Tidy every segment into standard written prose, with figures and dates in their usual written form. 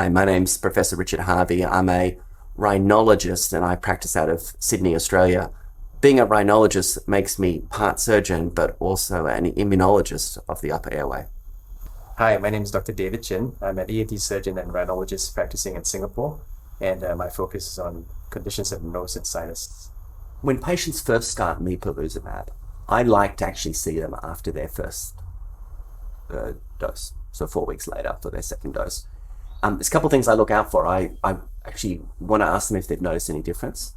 Hi, my name's Professor Richard Harvey. I'm a rhinologist and I practice out of Sydney, Australia. Being a rhinologist makes me part surgeon, but also an immunologist of the upper airway. Hi, my name is Dr. David Chin. I'm an ENT surgeon and rhinologist practicing in Singapore, and my focus is on conditions of nose and sinus. When patients first start mepolizumab, I like to actually see them after their first dose, so 4 weeks later for their second dose. There's a couple of things I look out for. I actually want to ask them if they've noticed any difference.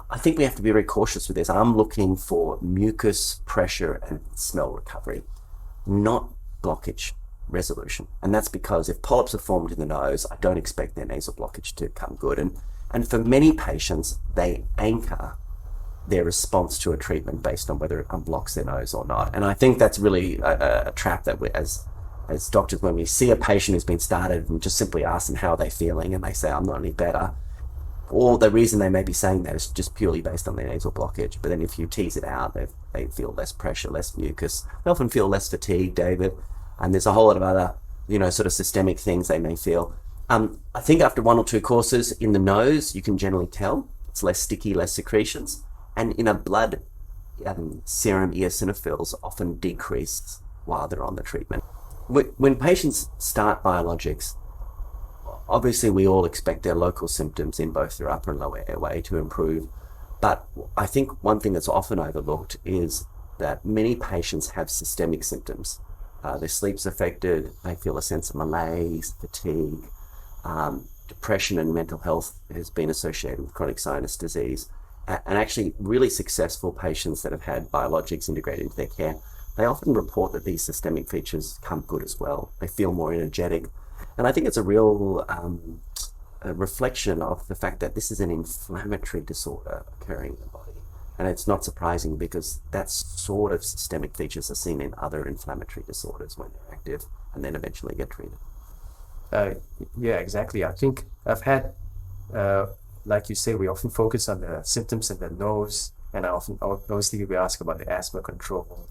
I think we have to be very cautious with this. I'm looking for mucus, pressure, and smell recovery, not blockage resolution. And that's because if polyps are formed in the nose, I don't expect their nasal blockage to come good. And for many patients, they anchor their response to a treatment based on whether it unblocks their nose or not. And I think that's really a trap that we, as doctors, when we see a patient who's been started and just simply ask them how they're feeling and they say, I'm not any better, or the reason they may be saying that is just purely based on their nasal blockage. But then if you tease it out, they feel less pressure, less mucus. They often feel less fatigue, David. And there's a whole lot of other, sort of systemic things they may feel. I think after 1 or 2 courses in the nose, you can generally tell it's less sticky, less secretions. And in a blood, serum eosinophils often decrease while they're on the treatment. When patients start biologics, obviously we all expect their local symptoms in both their upper and lower airway to improve. But I think one thing that's often overlooked is that many patients have systemic symptoms. Their sleep's affected, they feel a sense of malaise, fatigue, depression and mental health has been associated with chronic sinus disease. And actually really successful patients that have had biologics integrated into their care, they often report that these systemic features come good as well. They feel more energetic. And I think it's a real a reflection of the fact that this is an inflammatory disorder occurring in the body. And it's not surprising because that sort of systemic features are seen in other inflammatory disorders when they're active and then eventually get treated. Yeah, exactly. I think I've had, like you say, we often focus on the symptoms in the nose, and obviously we ask about the asthma control.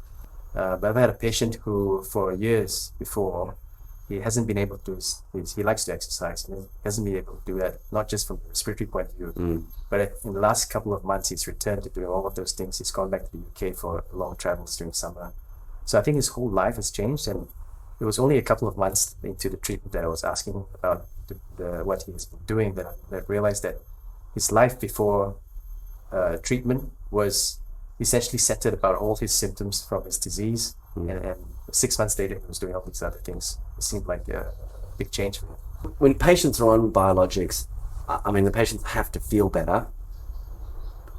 But I've had a patient who, for years before, he hasn't been able to, he likes to exercise, and he hasn't been able to do that, not just from a respiratory point of view, but in the last couple of months, he's returned to doing all of those things. He's gone back to the UK for long travels during summer. So I think his whole life has changed, and it was only a couple of months into the treatment that I was asking about what he has been doing that I realized that his life before treatment was essentially centered about all his symptoms from his disease, and 6 months later he was doing all these other things. It seemed like a big change for him. When patients are on biologics, the patients have to feel better.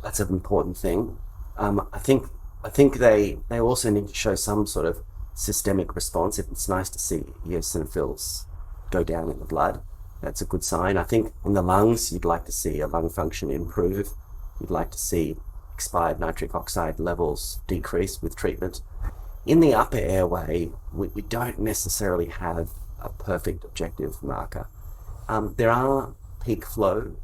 That's an important thing. I think they also need to show some sort of systemic response. It's nice to see eosinophils go down in the blood. That's a good sign. I think in the lungs, you'd like to see a lung function improve. You'd like to see expired nitric oxide levels decrease with treatment. In the upper airway, we don't necessarily have a perfect objective marker. There are peak flow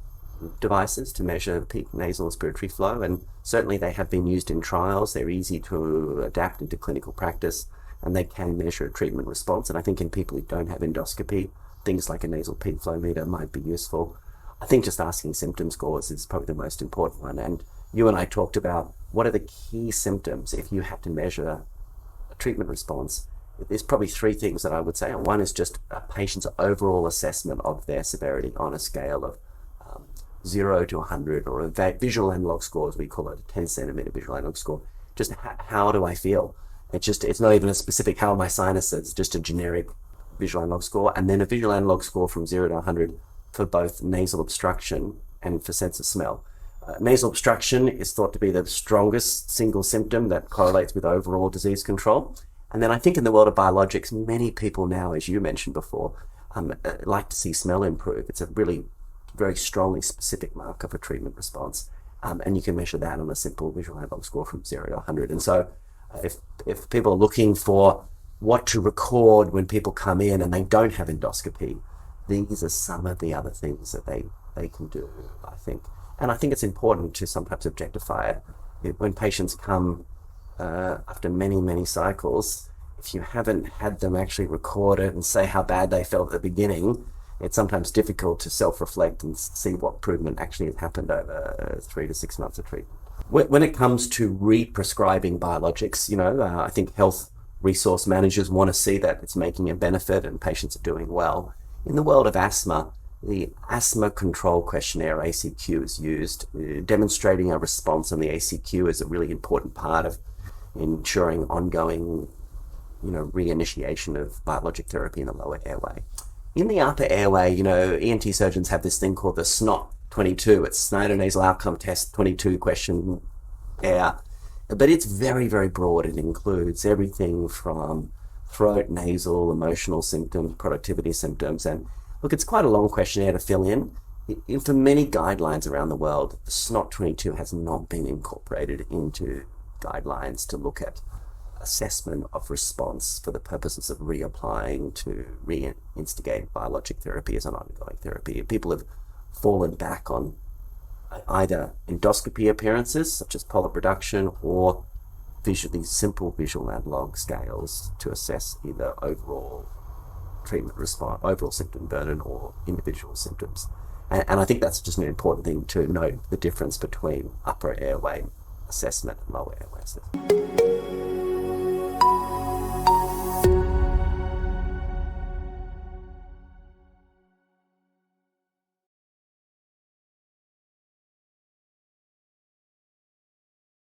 devices to measure peak nasal respiratory flow, and certainly they have been used in trials. They're easy to adapt into clinical practice, and they can measure a treatment response. And I think in people who don't have endoscopy, things like a nasal peak flow meter might be useful. I think just asking symptom scores is probably the most important one. And you and I talked about what are the key symptoms if you had to measure a treatment response. There's probably 3 things that I would say. One is just a patient's overall assessment of their severity on a scale of 0 to 100, or a visual analog score, as we call it, a 10 centimeter visual analog score. Just how do I feel? It's not even a specific how are my sinuses, just a generic visual analog score, and then a visual analog score from 0 to 100 for both nasal obstruction and for sense of smell. Nasal obstruction is thought to be the strongest single symptom that correlates with overall disease control. And then I think in the world of biologics, many people now, as you mentioned before, like to see smell improve. It's a really very strongly specific marker for treatment response. And you can measure that on a simple visual analog score from 0 to 100. And so if people are looking for what to record when people come in and they don't have endoscopy, these are some of the other things that they can do, I think. And I think it's important to sometimes objectify it. When patients come after many, many cycles, if you haven't had them actually record it and say how bad they felt at the beginning, it's sometimes difficult to self-reflect and see what improvement actually has happened over 3 to 6 months of treatment. When it comes to re-prescribing biologics, I think health resource managers want to see that it's making a benefit and patients are doing well. In the world of asthma, the Asthma Control Questionnaire, ACQ, is used. Demonstrating a response on the ACQ is a really important part of ensuring ongoing, reinitiation of biologic therapy in the lower airway. In the upper airway, ENT surgeons have this thing called the SNOT 22. It's Snyder Nasal Outcome Test 22 questionnaire. But it's very, very broad. It includes everything from throat, nasal, emotional symptoms, productivity symptoms. And look, it's quite a long questionnaire to fill in. For many guidelines around the world, the SNOT 22 has not been incorporated into guidelines to look at assessment of response for the purposes of reapplying to reinstigate biologic therapy as an ongoing therapy. People have fallen back on either endoscopy appearances, such as polyp reduction, or simple visual analog scales to assess either overall treatment response, overall symptom burden, or individual symptoms. And I think that's just an important thing to note, the difference between upper airway assessment and lower airway assessment.